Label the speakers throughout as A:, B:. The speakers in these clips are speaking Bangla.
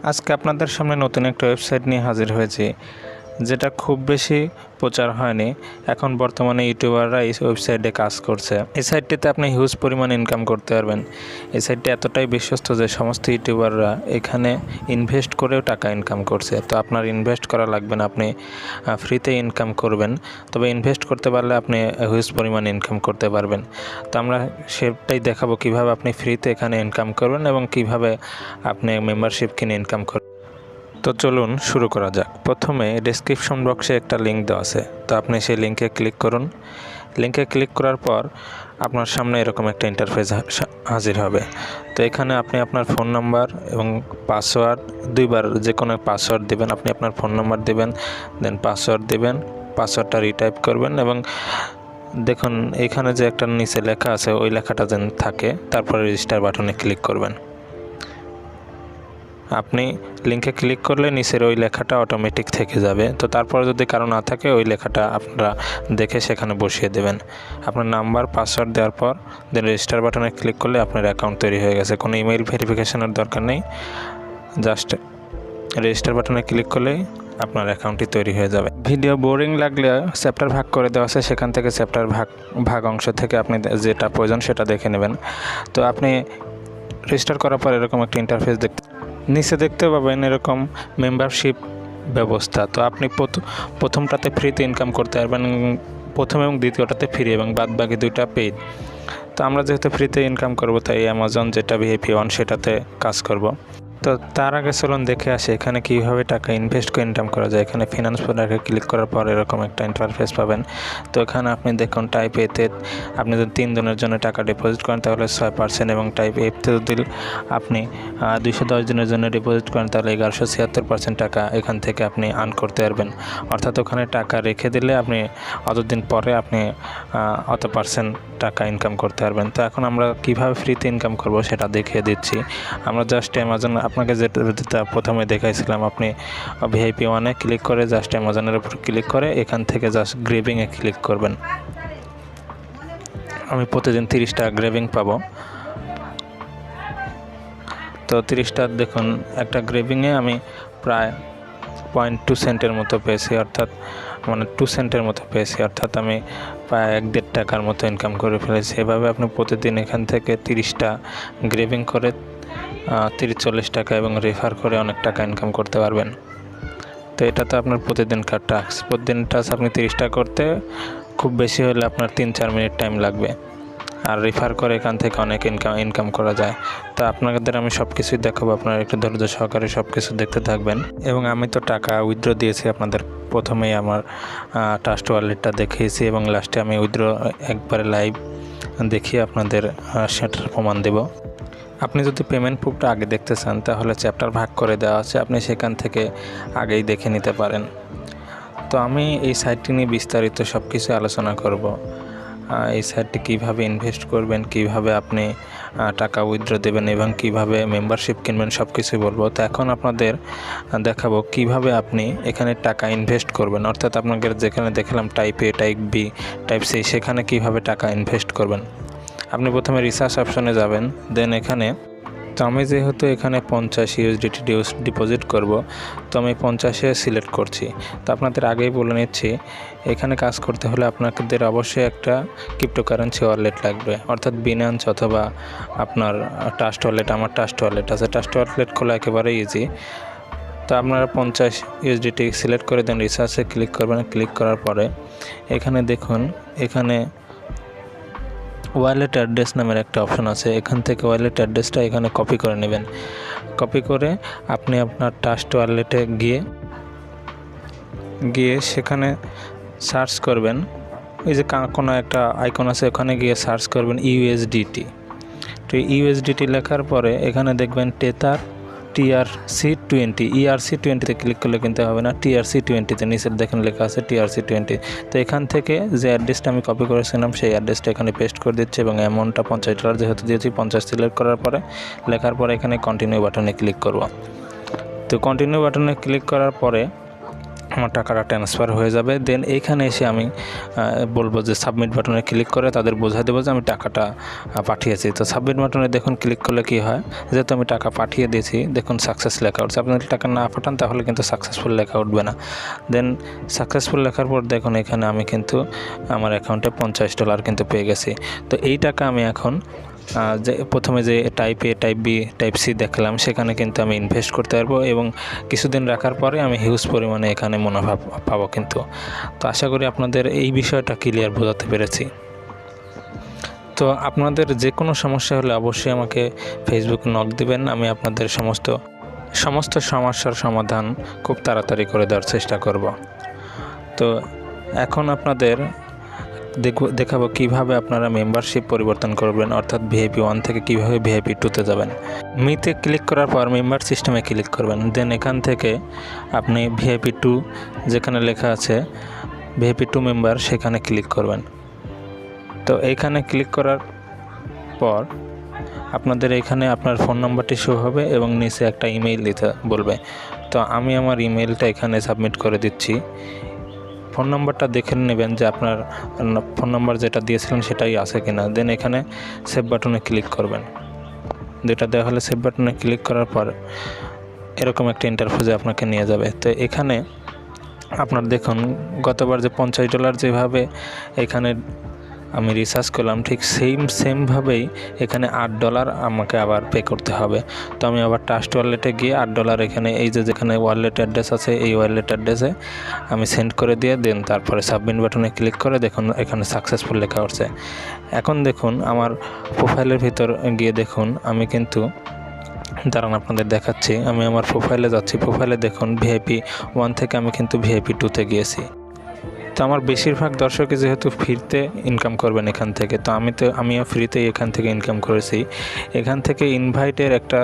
A: আজকে আপনাদের সামনে নতুন একটা ওয়েবসাইট নিয়ে হাজির হয়েছি, যেটা খুব বেশি প্রচার হয়নি। এখন বর্তমানে ইউটিউবাররা এই ওয়েবসাইটে কাজ করছে। এই সাইটটিতে আপনি হিউজ পরিমাণ ইনকাম করতে পারবেন। এই সাইটটি এতটাই বিশ্বস্ত যে সমস্ত ইউটিউবাররা এখানে ইনভেস্ট করেও টাকা ইনকাম করছে। তো আপনার ইনভেস্ট করা লাগবে না, আপনি ফ্রিতে ইনকাম করবেন। তবে ইনভেস্ট করতে পারলে আপনি হিউজ পরিমাণ ইনকাম করতে পারবেন। তো আমরা সেটাই দেখাবো কিভাবে আপনি ফ্রিতে এখানে ইনকাম করবেন এবং কিভাবে আপনি মেম্বারশিপ কিনে ইনকাম করবেন। তো চলুন শুরু করা যাক। প্রথমে ডেসক্রিপশন বক্সে একটা লিঙ্ক দেওয়া আছে, তো আপনি সেই লিঙ্কে ক্লিক করুন। লিঙ্কে ক্লিক করার পর আপনার সামনে এরকম একটা ইন্টারফেস হাজির হবে। তো এখানে আপনি আপনার ফোন নাম্বার এবং পাসওয়ার্ড, দুইবার যে কোনো পাসওয়ার্ড দেবেন। আপনি আপনার ফোন নাম্বার দেবেন, দেন পাসওয়ার্ড দেবেন, পাসওয়ার্ডটা রিটাইপ করবেন এবং দেখুন এখানে যে একটা নিচে লেখা আছে ওই লেখাটা যেন থাকে, তারপরে রেজিস্টার বাটনে ক্লিক করবেন। আপনি লিঙ্কে ক্লিক করলে নিচের ওই লেখাটা অটোমেটিক থেকে যাবে। তো তারপর যদি কারো না থাকে ওই লেখাটা আপনারা দেখে সেখানে বসিয়ে দেবেন। আপনার নাম্বার পাসওয়ার্ড দেওয়ার পর দেন রেজিস্টার বাটনে ক্লিক করলে আপনার অ্যাকাউন্ট তৈরি হয়ে গেছে। কোনো ইমেইল ভেরিফিকেশনের দরকার নেই, জাস্ট রেজিস্টার বাটনে ক্লিক করলেই আপনার অ্যাকাউন্টটি তৈরি হয়ে যাবে। ভিডিও বোরিং লাগলে চ্যাপ্টার ভাগ করে দেওয়া আছে, সেখান থেকে চ্যাপ্টার ভাগ অংশ থেকে আপনি যেটা প্রয়োজন সেটা দেখে নেবেন। তো আপনি রেজিস্টার করার পর এরকম একটা ইন্টারফেস নিচে দেখতে পাবেন এরকম মেম্বারশিপ ব্যবস্থা। তো আপনি প্রথমটাতে ফ্রিতে ইনকাম করতে পারবেন, প্রথম এবং দ্বিতীয়টাতে ফ্রি এবং বাদ বাকি দুইটা পেইড। তো আমরা যেহেতু ফ্রিতে ইনকাম করব তাই অ্যামাজন যেটা ভিআইপি 1 সেটাতে কাজ করব। তো তার আগে চলুন দেখে আসে এখানে কীভাবে টাকা ইনভেস্ট করে ইনকাম করা যায়। এখানে ফিনান্স প্রোডাক্টে ক্লিক করার পর এরকম একটা ইন্টারফেস পাবেন। তো এখানে আপনি দেখুন টাইপ এতে আপনি যদি 3 দিনের জন্য টাকা ডিপোজিট করেন তাহলে 6%, এবং টাইপ এতে যদি আপনি 210 দিনের জন্য ডিপোজিট করেন তাহলে 1176% টাকা এখান থেকে আপনি আর্ন করতে পারবেন। অর্থাৎ ওখানে টাকা রেখে দিলে আপনি অতদিন পরে আপনি অত পার্সেন্ট টাকা ইনকাম করতে পারবেন। তো এখন আমরা কিভাবে ফ্রিতে ইনকাম করব সেটা দেখিয়ে দিচ্ছি। আমরা জাস্ট অ্যামাজন আপনাকে যেটা প্রথমে দেখাইছিলাম, আপনি ভিআইপি 1-এ ক্লিক করে জাস্ট অ্যামাজনের উপর ক্লিক করে এখান থেকে জাস্ট গ্রেভিংয়ে ক্লিক করবেন। আমি প্রতিদিন 30 টাকা গ্রেভিং পাবো। তো 30টা দেখুন একটা গ্রেভিংয়ে আমি প্রায় 0.2 সেন্টের মতো পেয়েছি, অর্থাৎ 2 সেন্টের মতো পেয়েছি, অর্থাৎ আমি প্রায় 1-1.5 টাকার মতো ইনকাম করে ফেলেছি। এভাবে আপনি প্রতিদিন এখান থেকে 30টা গ্রেভিং করে 30-40 টাকা এবং রেফার করে অনেক টাকা ইনকাম করতে পারবেন। তো এটা তো আপনার প্রতিদিনকার টাস্ক। প্রতিদিন টাস্ক আপনি 30টা করতে খুব বেশি হলে আপনার 3-4 মিনিট টাইম লাগবে, আর রেফার করে এখান থেকে অনেক ইনকাম করা যায়। তো আপনাদের আমি সব কিছুই দেখাবো, আপনারা একটু ধৈর্য সহকারে সব কিছু দেখতে থাকবেন। এবং আমি তো টাকা উইথড্র দিয়েছি আপনাদের, প্রথমেই আমার ট্রাস্ট ওয়ালেটটা দেখিয়েছি এবং লাস্টে আমি উইথড্র একবারে লাইভ দেখিয়ে আপনাদের সেটার প্রমাণ দেব। আপনি যদি পেমেন্ট প্রুফটা আগে দেখতে চান তাহলে চ্যাপ্টার ভাগ করে দেওয়া আছে, আপনি সেখান থেকে আগেই দেখে নিতে পারেন। তো আমি এই সাইটটি নিয়ে বিস্তারিত সব কিছু আলোচনা করব। এই সাইটটি কীভাবে ইনভেস্ট করবেন, কিভাবে আপনি টাকা উইথড্র দেবেন এবং কিভাবে মেম্বারশিপ কিনবেন সব কিছুই বলবো। তো এখন আপনাদের দেখাবো কিভাবে আপনি এখানে টাকা ইনভেস্ট করবেন, অর্থাৎ আপনাদের যেখানে দেখালাম টাইপ এ, টাইপ বি, টাইপ সি, সেখানে কিভাবে টাকা ইনভেস্ট করবেন। আপনি প্রথমে রিসার্চ অপশনে যাবেন, দেন এখানে তো আমি যেহেতু এখানে 50 ইউএসডিটি ডিপোজিট করব, তো আমি 50-এ সিলেক্ট করছি। তো আপনাদের আগেই বলে নিচ্ছি, এখানে কাজ করতে হলে আপনাদের অবশ্যই একটা ক্রিপ্টোকারেন্সি ওয়ালেট লাগবে, অর্থাৎ বিনান্স অথবা আপনার ট্রাস্ট ওয়ালেট। আমার ট্রাস্ট ওয়ালেট আছে, ট্রাস্ট ওয়ালেট খোলা একেবারে ইজি। তো আপনারা 50 ইউএসডিটি সিলেক্ট করে দেন, রিসার্চে ক্লিক করবেন। ক্লিক করার পরে এখানে দেখুন এখানে ওয়ালেট অ্যাড্রেস নামের একটা অপশন আছে, এখান থেকে ওয়ালেট অ্যাড্রেসটা এখানে কপি করে নেবেন। কপি করে আপনি আপনার ট্রাস্ট ওয়ালেটে গিয়ে সেখানে সার্চ করবেন। ওই যে কোনো একটা আইকন আছে, ওখানে গিয়ে সার্চ করবেন ইউএসডিটি। তো ইউএসডিটি লেখার পরে এখানে দেখবেন টেথার TRC20, ERC20-তে ক্লিক করলে কিনতে হবে না, TRC20-তে নিচের দেখেন লেখা আছে TRC20। তো এখান থেকে যে অ্যাড্রেসটা আমি কপি করেছিলাম সেই অ্যাড্রেসটা এখানে পেস্ট করে দিচ্ছি এবং অ্যামাউন্টটা $50 যেহেতু দিয়েছি 50 সিলেক্ট করার পরে লেখার পরে এখানে কন্টিনিউ বাটনে ক্লিক করব। তো কন্টিনিউ বাটনে ক্লিক করার পরে আমার টাকাটা ট্রান্সফার হয়ে যাবে। দেন এইখানে এসে আমি বলবো যে সাবমিট বাটনে ক্লিক করে তাদের বোঝাই দেবো যে আমি টাকাটা পাঠিয়েছি। তো সাবমিট বাটনে দেখুন ক্লিক করলে কি হয়, যেহেতু আমি টাকা পাঠিয়ে দিয়েছি দেখুন সাকসেস লেখা উঠছে। আপনি যদি টাকা না পাঠান তাহলে কিন্তু সাকসেসফুল লেখা উঠবে না। দেন সাকসেসফুল লেখার পর দেখুন এখানে আমি কিন্তু আমার অ্যাকাউন্টে $50 কিন্তু পেয়ে গেছি। তো এই টাকা আমি এখন যে প্রথমে যে টাইপ এ, টাইপ বি, টাইপ সি দেখলাম সেখানে কিন্তু আমি ইনভেস্ট করতে পারবো এবং কিছুদিন রাখার পরে আমি হিউজ পরিমাণে এখানে মুনাফা পাবো কিন্তু। তো আশা করি আপনাদের এই বিষয়টা ক্লিয়ার বোঝাতে পেরেছি। তো আপনাদের যে কোনো সমস্যা হলে অবশ্যই আমাকে ফেসবুকে নক দিবেন, আমি আপনাদের সমস্ত সমস্যার সমাধান খুব তাড়াতাড়ি করে দেওয়ার চেষ্টা করব। তো এখন আপনাদের দেখাবো কিভাবে আপনারা মেম্বারশিপ পরিবর্তন করবেন, অর্থাৎ ভিআইপি 1 থেকে কিভাবে ভিআইপি 2-তে যাবেন। মিতে ক্লিক করার পর মেম্বার সিস্টেমে ক্লিক করবেন। দেন এখান থেকে আপনি ভিআইপি 2 যেখানে লেখা আছে ভিআইপি 2 মেম্বার সেখানে ক্লিক করবেন। তো এইখানে ক্লিক করার পর আপনাদের এখানে আপনার ফোন নাম্বারটি শো হবে এবং নিচে একটা ইমেইল দিতে বলবে। তো আমি আমার ইমেইলটা এখানে সাবমিট করে দিচ্ছি। ফোন নাম্বারটা দেখে নেবেন যে আপনার ফোন নাম্বার যেটা দিয়েছিলেন সেটাই আছে কিনা। দেন এখানে সেভ বাটনে ক্লিক করবেন। যেটা দেওয়া হলে সেভ বাটনে ক্লিক করার পর এরকম একটা ইন্টারফেসে আপনাকে নিয়ে যাবে। তো এখানে আপনার দেখুন গতবার যে $50 যেভাবে এখানে আমি রিসার্চ করলাম ঠিক সেমভাবেই এখানে $8 আমাকে আবার পে করতে হবে। তো আমি আবার ট্রাস্ট ওয়ালেটে গিয়ে $8 এখানে এই যেখানে ওয়ালেট অ্যাড্রেস আছে এই ওয়ালেট অ্যাড্রেসে আমি সেন্ড করে দিয়ে দেন তারপরে সাবমিট বাটনে ক্লিক করে দেখুন এখানে সাকসেসফুল লেখা উঠছে। এখন দেখুন আমার প্রোফাইলের ভিতর গিয়ে দেখুন আমি কিন্তু দাঁড়ান আপনাদের দেখাচ্ছি। আমি আমার প্রোফাইলে যাচ্ছি। প্রোফাইলে দেখুন ভিআইপি 1 থেকে আমি কিন্তু ভিআইপি 2-তে গিয়েছি। তো আমার বেশিরভাগ দর্শকে যেহেতু ফ্রিতে ইনকাম করবেন এখান থেকে, তো আমিও ফ্রিতেই এখান থেকে ইনকাম করেছি। এখান থেকে ইনভাইটের একটা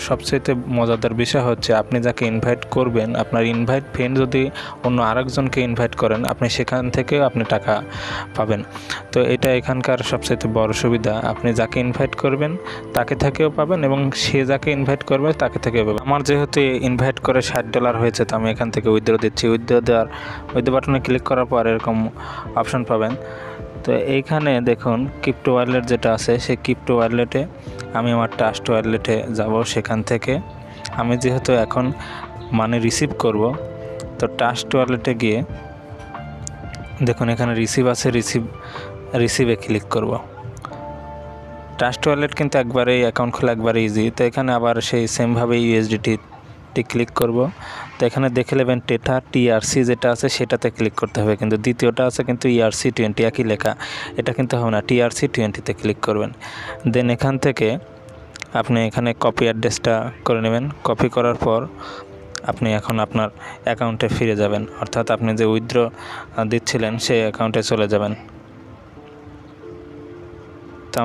A: সবচেয়ে মজাদার বিষয় হচ্ছে আপনি যাকে ইনভাইট করবেন আপনার ইনভাইট ফ্রেন্ড যদি অন্য আরেকজনকে ইনভাইট করেন আপনি সেখান থেকেও আপনি টাকা পাবেন। তো এটা এখানকার সবচেয়ে বড় সুবিধা, আপনি যাকে ইনভাইট করবেন তাকে থেকেও পাবেন এবং সে যাকে ইনভাইট করবে তাকে থেকেও পাবেন। আমার যেহেতু ইনভাইট করে $60 হয়েছে তো আমি এখান থেকে উইথড্র দিচ্ছি। উইথড্র বাটনে ক্লিক করার পর এরকম অপশন পাবেন। তো এইখানে দেখুন ক্রিপ্টো ওয়ালেট যেটা আছে সেই ক্রিপ্টো ওয়ালেটে আমি আমার ট্রাস্ট ওয়ালেটে যাব। সেখান থেকে আমি যেহেতু এখন মানি রিসিভ করব তো ট্রাস্ট ওয়ালেটে গিয়ে দেখুন এখানে রিসিভ আছে, রিসিভে ক্লিক করব। ট্রাস্ট ওয়ালেট কিন্তু একবারেই অ্যাকাউন্ট খোলা একবারে ইজি। তো এখানে আবার সেই সেমভাবে ইউএসডিটি ক্লিক করব। তো এখানে দেখে নেবেন টিআরসি যেটা আছে সেটাতে ক্লিক করতে হবে, কিন্তু দ্বিতীয়টা আছে কিন্তু ERC20 একই লেখা, এটা কিন্তু হবে না। TRC20-তে ক্লিক করবেন। দেন এখান থেকে আপনি এখানে কপি অ্যাড্রেসটা করে নেবেন। কপি করার পর আপনি এখন আপনার অ্যাকাউন্টে ফিরে যাবেন, অর্থাৎ আপনি যে উইথড্র দিচ্ছিলেন সেই অ্যাকাউন্টে চলে যাবেন। তো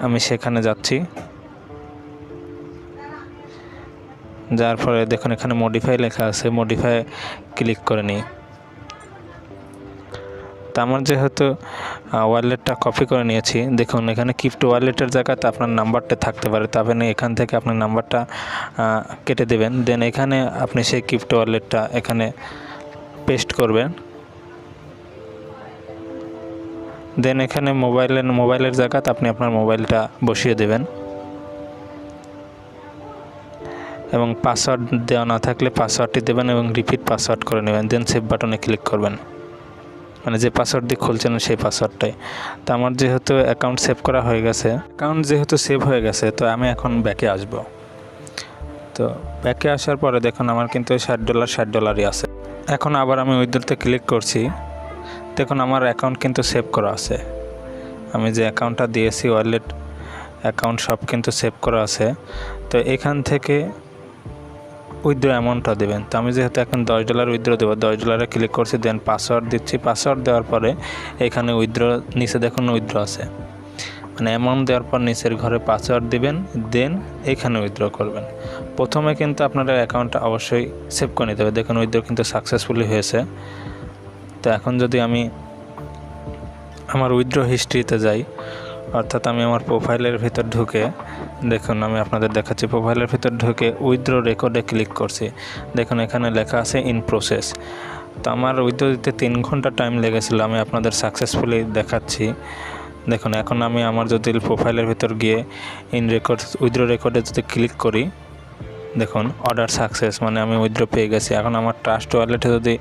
A: আমি সেখানে যাচ্ছি। যার পরে দেখুন এখানে মডিফাই লেখা আছে, মডিফাই ক্লিক করে নিই। তো আমার যেহেতু ওয়ালেটটা কপি করে নিয়েছি দেখুন এখানে ক্রিপ্টো ওয়ালেটের জায়গাতে আপনার নাম্বারটা থাকতে পারে, তো আপনি এখান থেকে আপনার নাম্বারটা কেটে দেবেন। দেন এখানে আপনি সেই ক্রিপ্টো ওয়ালেটটা এখানে পেস্ট করবেন। দেন এখানে মোবাইলের জায়গাতে আপনি আপনার মোবাইলটা বসিয়ে দেবেন এবং পাসওয়ার্ড দেওয়া না থাকলে পাসওয়ার্ডটি দেবেন এবং রিপিট পাসওয়ার্ড করে নেবেন। দেন সেভ বাটনে ক্লিক করবেন, মানে যে পাসওয়ার্ড দিয়ে খুলছেন সেই পাসওয়ার্ডটাই। তো আমার যেহেতু অ্যাকাউন্ট সেভ করা হয়ে গেছে, সেভ হয়ে গেছে তো আমি এখন ব্যাকে আসব। তো ব্যাকে আসার পরে দেখুন আমার কিন্তু $60 আছে। এখন আবার আমি উইথড্রতে ক্লিক করছি। দেখুন আমার অ্যাকাউন্ট কিন্তু সেভ করা আছে, আমি যে অ্যাকাউন্টটা দিয়েছি ওয়ালেট অ্যাকাউন্ট সব কিন্তু সেভ করা আছে। তো এখান থেকে উইথড্র অ্যামাউন্টটা দেবেন। তো আমি যেহেতু এখন $10 উইথড্র দেবো, $10 ক্লিক করছি। দেন পাসওয়ার্ড দিচ্ছি। পাসওয়ার্ড দেওয়ার পরে এখানে উইথড্র নিচে দেখুন উইথড্র আছে, মানে অ্যামাউন্ট দেওয়ার পর নিচের ঘরে পাসওয়ার্ড দিবেন। দেন এখানে উইথড্র করবেন। প্রথমে কিন্তু আপনারা অ্যাকাউন্টটা অবশ্যই সেভ করে নিতে হবে। দেখুন উইথড্র কিন্তু সাকসেসফুলি হয়েছে। তো এখন যদি আমি আমার উইথড্র হিস্ট্রিতে যাই, অর্থাৎ আমি আমার প্রোফাইলের ভিতর ঢুকে দেখুন, আমি আপনাদের দেখাচ্ছি। প্রোফাইলের ভিতর ঢুকে উইথড্র রেকর্ডে ক্লিক করছি। দেখুন এখানে লেখা আছে ইন প্রসেস। তো আমার উইথড্র দিতে 3 ঘন্টা টাইম লেগেছিলো, আমি আপনাদের সাকসেসফুলি দেখাচ্ছি। দেখুন এখন আমি আমার যদি প্রোফাইলের ভিতর গিয়ে উইথড্র রেকর্ডে যদি ক্লিক করি, দেখুন অর্ডার সাকসেস, মানে আমি উইথড্র পেয়ে গেছি। এখন আমার ট্রাস্ট ওয়ালেটে যদি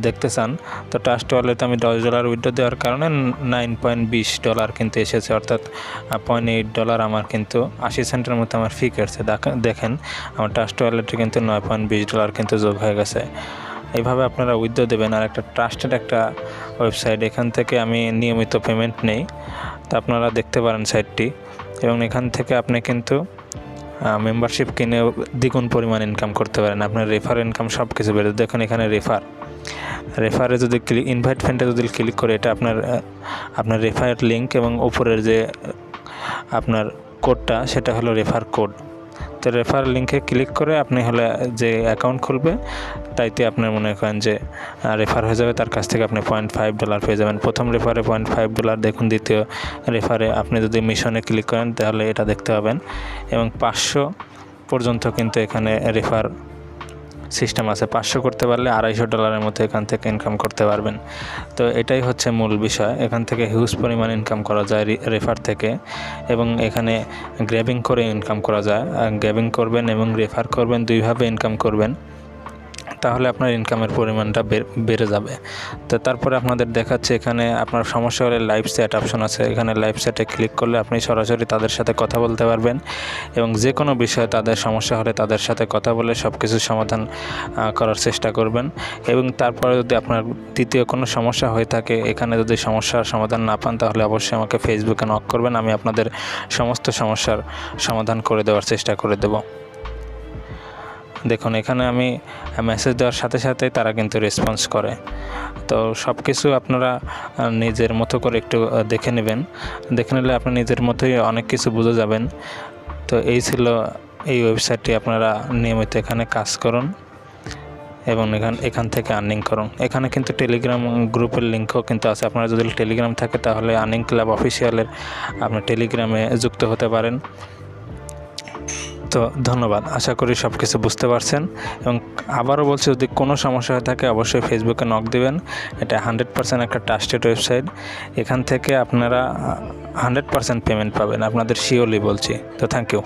A: দেখতে চান, তো ট্রাস্ট ওয়ালেটে আমি $10 উইথড্র দেওয়ার কারণে $9.20 কিন্তু এসেছে, অর্থাৎ $0.8 আমার কিন্তু 80 সেন্টের মতো আমার ফি কেটেছে। দেখেন আমার ট্রাস্ট ওয়ালেটে কিন্তু $9.20 কিন্তু যোগ হয়ে গেছে। এইভাবে আপনারা উইথড্র দেবেন। আর একটা ট্রাস্টেড একটা ওয়েবসাইট, এখান থেকে আমি নিয়মিত পেমেন্ট নেই, তো আপনারা দেখতে পারেন সাইটটি। এবং এখান থেকে আপনি কিন্তু মেম্বারশিপ কিনে দ্বিগুণ পরিমাণ ইনকাম করতে পারেন। আপনার রেফার ইনকাম সব কিছু বেড়ে। দেখুন এখানে রেফারে যদি ইনভাইট ফ্রেন্ডে যদি ক্লিক করে, এটা আপনার রেফার লিঙ্ক, এবং উপরের যে আপনার কোডটা সেটা হলো রেফার কোড। তো রেফার লিঙ্কে ক্লিক করে আপনি হলে যে অ্যাকাউন্ট খুলবে, তাইতে আপনার মনে করেন যে রেফার হয়ে যাবে, তার কাছ থেকে আপনি $0.5 পেয়ে যাবেন। প্রথম রেফারে $0.5। দেখুন দ্বিতীয় রেফারে আপনি যদি মিশনে ক্লিক করেন তাহলে এটা দেখতে পাবেন। এবং 500 পর্যন্ত কিন্তু এখানে রেফার সিস্টেম আছে। 500 করতে পারলে $250 মতো এখান থেকে ইনকাম করতে পারবেন। তো এটাই হচ্ছে মূল বিষয়। এখান থেকে হিউজ পরিমাণ ইনকাম করা যায় রেফার থেকে, এবং এখানে গ্র্যাবিং করে ইনকাম করা যায়। গ্র্যাবিং করবেন এবং রেফার করবেন, দুইভাবে ইনকাম করবেন, তাহলে আপনার ইনকামের পরিমাণটা বেড়ে যাবে। তো তারপরে আপনাদের দেখাচ্ছে, এখানে আপনার সমস্যা হলে লাইভ চ্যাট অপশন আছে। এখানে লাইভ চ্যাটে ক্লিক করলে আপনি সরাসরি তাদের সাথে কথা বলতে পারবেন, এবং যে কোনো বিষয়ে তাদের সমস্যা হলে তাদের সাথে কথা বলে সব কিছু সমাধান করার চেষ্টা করবেন। এবং তারপরে যদি আপনার দ্বিতীয় কোনো সমস্যা হয়ে থাকে, এখানে যদি সমস্যার সমাধান না পান, তাহলে অবশ্যই আমাকে ফেসবুকে নক করবেন, আমি আপনাদের সমস্ত সমস্যার সমাধান করে দেওয়ার চেষ্টা করে দেব। দেখুন এখানে আমি মেসেজ দেওয়ার সাথে সাথে তারা কিন্তু রেসপন্স করে। তো সব কিছু আপনারা নিজের মতো করে একটু দেখে নেবেন। দেখে নিলে আপনি নিজের মতোই অনেক কিছু বুঝে যাবেন। তো এই ছিল এই ওয়েবসাইটটি। আপনারা নিয়মিত এখানে কাজ করুন এবং এখান থেকে আর্নিং করুন। এখানে কিন্তু টেলিগ্রাম গ্রুপের লিঙ্কও কিন্তু আছে। আপনারা যদি টেলিগ্রাম থাকে তাহলে আর্নিং ক্লাব অফিসিয়ালের আপনার টেলিগ্রামে যুক্ত হতে পারেন। তো ধন্যবাদ, আশা করি সব কিছু বুঝতে পারছেন। এবং আবারও বলছি, যদি কোনো সমস্যা হয়ে থাকে অবশ্যই ফেসবুকে নক দেবেন। এটা 100% একটা ট্রাস্টেড ওয়েবসাইট। এখান থেকে আপনারা 100% পেমেন্ট পাবেন, আপনাদের শিওরলি বলছি। তো থ্যাংক ইউ।